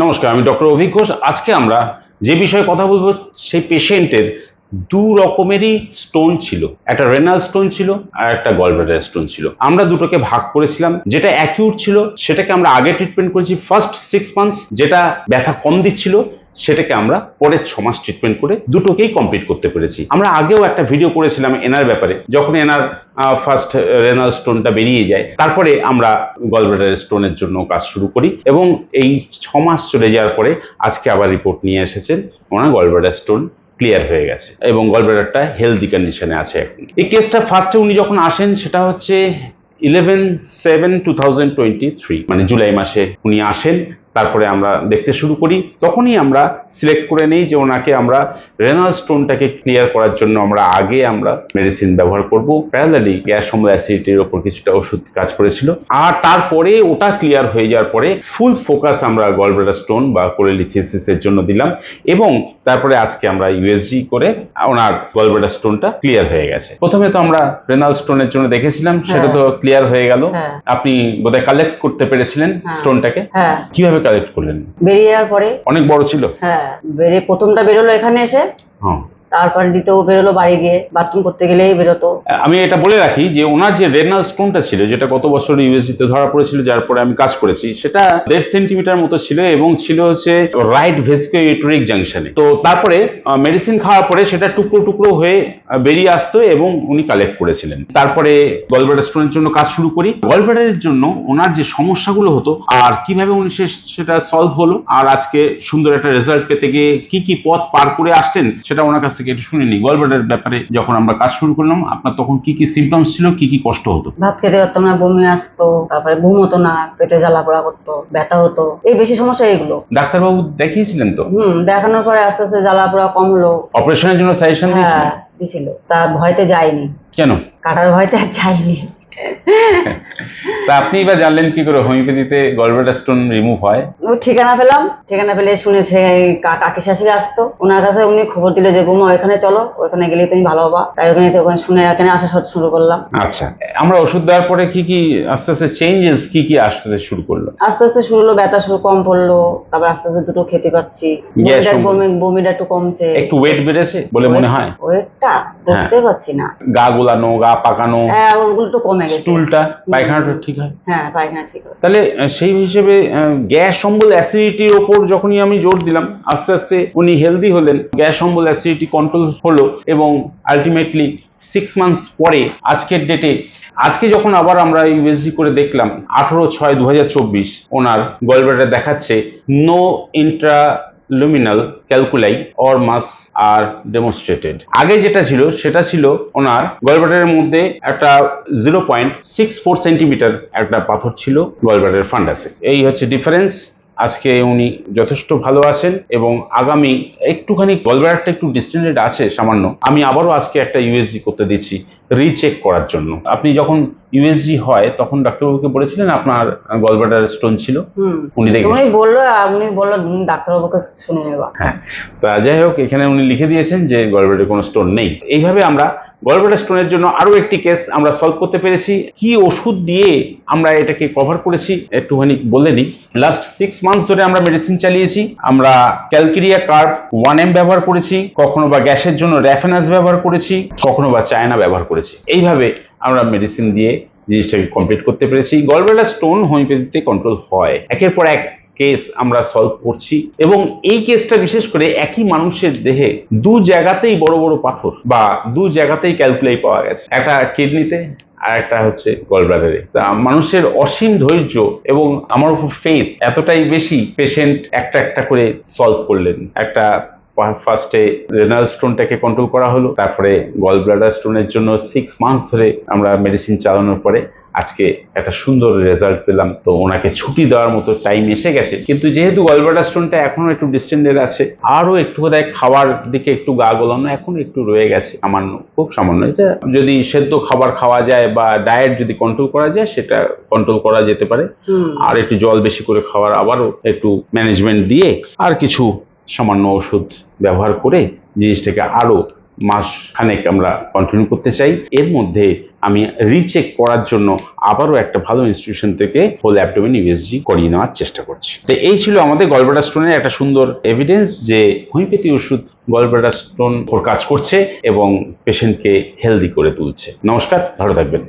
নমস্কার, আমি ডক্টর অভিক ঘোষ। আজকে আমরা যে বিষয়ে কথা বলবো সেই পেশেন্টের দু রকমেরই স্টোন ছিল, একটা রেনাল স্টোন ছিল আর একটা গলব্লাডার স্টোন ছিল। আমরা দুটোকে ভাগ করেছিলাম। যেটা অ্যাকিউট ছিল সেটাকে আমরা আগে ট্রিটমেন্ট করেছি ফার্স্ট 6 মান্থস, যেটা ব্যথা কম দিচ্ছিল সেটাকে আমরা পরের 6 মাস ট্রিটমেন্ট করে দুটোকেই কমপ্লিট করতে পেরেছি। আমরা আগেও একটা ভিডিও করেছিলাম এনার ব্যাপারে, যখন এনার ফার্স্ট রেনাল স্টোনটা বেরিয়ে যায়, তারপরে আমরা গলব্লাডার স্টোনের জন্য কাজ শুরু করি এবং এই 6 মাস চলে যাওয়ার পরে আজকে আবার রিপোর্ট নিয়ে এসেছেন ওনার গলব্লাডার স্টোন ক্লিয়ার হয়ে গেছে এবং গলব্লাডারটা হেলদি কন্ডিশনে আছে এখন। এই কেসটা ফার্স্টে উনি যখন আসেন সেটা হচ্ছে 11/7/2023, মানে জুলাই মাসে উনি আসেন। তারপরে আমরা দেখতে শুরু করি, তখনই আমরা সিলেক্ট করে নিই যে ওনাকে আমরা রেনাল স্টোনটাকে ক্লিয়ার করার জন্য আমরা মেডিসিন ব্যবহার করব। প্যারালালি গ্যাস অম্ল অ্যাসিডিটির ওপর কিছুটা ওষুধ কাজ করেছিল, আর তারপরে ওটা ক্লিয়ার হয়ে যাওয়ার পরে ফুল ফোকাস আমরা গলব্লাডার স্টোন বা কোলেলিথিসিসের জন্য দিলাম এবং তারপরে আজকে আমরা ইউএসজি করে ওনার গলব্লাডার স্টোনটা ক্লিয়ার হয়ে গেছে। প্রথমে তো আমরা রেনাল স্টোনের জন্য দেখেছিলাম, সেটা তো ক্লিয়ার হয়ে গেল। আপনি বোধহয় কালেক্ট করতে পেরেছিলেন স্টোনটাকে? কিভাবে কালেক্ট করলেন? বেরিয়ে যাওয়ার পরে। অনেক বড় ছিল? হ্যাঁ, প্রথমটা বেরোলো এখানে এসে, তারপরে দ্বিতীয় বেরোলো বাড়ি গিয়ে, বাথরুম করতে গেলেই বেরোতো। আমি এটা বলে রাখি যে ওনার যে রেনাল স্টোনটা ছিল, যেটা গত বছর ইউএসজিতে ধরা পড়েছিল, যার পরে আমি কাজ করেছি, সেটা 1.5 সেন্টিমিটার মতো ছিল এবং ছিল হচ্ছে রাইট ভেসিকোইউটেরিক জাংশনে। তো তারপরে মেডিসিন খাওয়ার পরে সেটা টুকরো টুকরো হয়ে বেরিয়ে আসতো এবং উনি কালেক্ট করেছিলেন। তারপরে গলব্লাডার স্টোনের জন্য কাজ শুরু করি। গলব্লাডারের জন্য ওনার যে সমস্যাগুলো হতো আর কিভাবে উনি সেটা সলভ হলো, আর আজকে সুন্দর একটা রেজাল্ট পেতে গিয়ে কি কি পথ পার করে আসলেন সেটা ওনার কাছ থেকে একটু শুনে নি। গলব্লাডারের ব্যাপারে যখন আমরা কাজ শুরু করলাম, আপনার তখন কি কি সিমটমস ছিল, কি কি কষ্ট হতো? ভাত খেতে পারতাম না, বমি আসতো, তারপরে ঘুম হতো না, পেটে জ্বালা পোড়া করতো, ব্যথা হতো, এই বেশি সমস্যা এগুলো। ডাক্তারবাবু দেখিয়েছিলেন তো? দেখানোর পরে আস্তে আস্তে জ্বালা পোড়া কম হলো। অপারেশনের জন্য সাজেশন দিয়েছিল, তা ভয়তে যায়নি। কেন? কাটার ভয়তে আর যায়নি। তা আপনি এবার জানলেন কি করে হোমিওপ্যাথিতে গলব্লাডার স্টোন রিমুভ হয়? ঠিকানা পেলাম, ঠিকানা পেলে শুনেছে কাকি শাশুড়ি আসতো, ওনার কাছে উনি খবর দিলে যে বৌমা ওইখানে চলো, ওইখানে গেলে তুমি ভালো হবা। তাই ওখানে শুনে এখানে আসা শুরু করলাম। আচ্ছা, আমরা ওষুধ দেওয়ার পরে কি কি আস্তে আস্তে চেঞ্জেস কি আসতে শুরু করলো? আস্তে আস্তে শুরু হলো, ব্যথা শুরু কম পড়লো, তারপর আস্তে আস্তে দুটো খেতে পাচ্ছি, বমিটা একটু কমছে। একটু ওয়েট বেড়েছে বলে মনে হয়? ওয়েটটা বুঝতে পারছি না। গা গোলানো, গা পাকানো, ওগুলো একটু কমে গেছে। স্টুলটা, পায়খানাটা ঠিক হয়? হ্যাঁ, পায়খানা ঠিক হয়। তাহলে সেই হিসেবে গ্যাস অম্বল অ্যাসিডিটির ওপর যখনই আমি জোর দিলাম, আস্তে আস্তে উনি হেলদি হলেন, গ্যাস অম্বল অ্যাসিডিটি কন্ট্রোল হলো এবং আলটিমেটলি 6 মান্থস পরে আজকের ডেটে, আজকে যখন আবার আমরা ইউএসজি করে দেখলাম 18/6/2024, ওনার গলব্লাডার দেখাচ্ছে no intraluminal calculi or mass are demonstrated. আগে যেটা ছিল সেটা ছিল ওনার গলব্লাডারের মধ্যে একটা 0.64 সেন্টিমিটার একটা পাথর ছিল গলব্লাডারের ফান্ডাসে। এই হচ্ছে ডিফারেন্স। আজকে উনি যথেষ্ট ভালো আছেন এবং আগামী একটুখানি গলব্লাডারটা একটু ডিস্টেন্ডেড আছে সামান্য, আমি আবারও আজকে একটা ইউএসজি করতে দিচ্ছি রিচেক করার জন্য। আপনি যখন ইউএসজি হয় তখন ডাক্তারবাবুকে বলেছিলেন আপনার গলব্লাডার স্টোন ছিল? উনি বললো ডাক্তারবাবুকে শুনে নেবা। হ্যাঁ, তা যাই হোক, এখানে উনি লিখে দিয়েছেন যে গলব্লাডারে কোনো স্টোন নেই। এইভাবে আমরা গলব্লাডার স্টোনের জন্য আরো একটি কেস আমরা সলভ করতে পেরেছি। কি ওষুধ দিয়ে আমরা এটাকে কভার করেছি একটুখানি বলে দিই। লাস্ট 6 মান্থস ধরে আমরা মেডিসিন চালিয়েছি। আমরা ক্যালকেরিয়া কার্ব 1M ব্যবহার করেছি, কখনো বা গ্যাসের জন্য র্যাফেনাস ব্যবহার করেছি, কখনো বা চায়না ব্যবহার করেছি। এইভাবে আমরা মেডিসিন দিয়ে জিনিসটাকে কমপ্লিট করতে পেরেছি। গলব্লাডার স্টোন হোমিওপ্যাথিতে কন্ট্রোল হয়। একের পর এক কেস আমরা সলভ করছি এবং এই কেসটা বিশেষ করে একই মানুষের দেহে দু জায়গাতেই বড় বড় পাথর বা দু জায়গাতেই ক্যালকুলাই পাওয়া গেছে, একটা কিডনিতে আর একটা হচ্ছে গলব্লাডারে। তা মানুষের অসীম ধৈর্য এবং আমার উপর ফেথ এতটাই বেশি, পেশেন্ট একটা একটা করে সলভ করলেন। একটা ফার্স্টে রেনাল স্টোনটাকে কন্ট্রোল করা হলো, তারপরে গলব্লাডার স্টোনের জন্য 6 মান্থস ধরে আমরা মেডিসিন চালানোর পরে আজকে একটা সুন্দর রেজাল্ট পেলাম। তো ওনাকে ছুটি দেওয়ার মতো টাইম এসে গেছে, কিন্তু যেহেতু গলব্লাডার স্টোনটা এখনো একটু ডিস্টেন্ডেড আছে, আরো একটু বোধহয় খাওয়ার দিকে একটু গা গোলানো এখন একটু রয়ে গেছে, সামান্য, খুব সামান্য। এটা যদি সেদ্ধ খাবার খাওয়া যায় বা ডায়েট যদি কন্ট্রোল করা যায় সেটা কন্ট্রোল করা যেতে পারে। আর একটু জল বেশি করে খাওয়ার আবারও একটু ম্যানেজমেন্ট দিয়ে আর কিছু সামান্য ওষুধ ব্যবহার করে জিনিসটাকে আরো মাস খানেক আমরা কন্টিনিউ করতে চাই। এর মধ্যে আমি রিচেক করার জন্য আবারও একটা ভালো ইনস্টিটিউশন থেকে হোল অ্যাবডোমেন ইউএসজি করিয়ে নেওয়ার চেষ্টা করছি। তো এই ছিল আমাদের গলব্লাডার স্টোনের একটা সুন্দর এভিডেন্স যে হোমিওপ্যাথি ওষুধ গলব্লাডার স্টোন ওর কাজ করছে এবং পেশেন্টকে হেলদি করে তুলছে। নমস্কার, ভালো থাকবেন।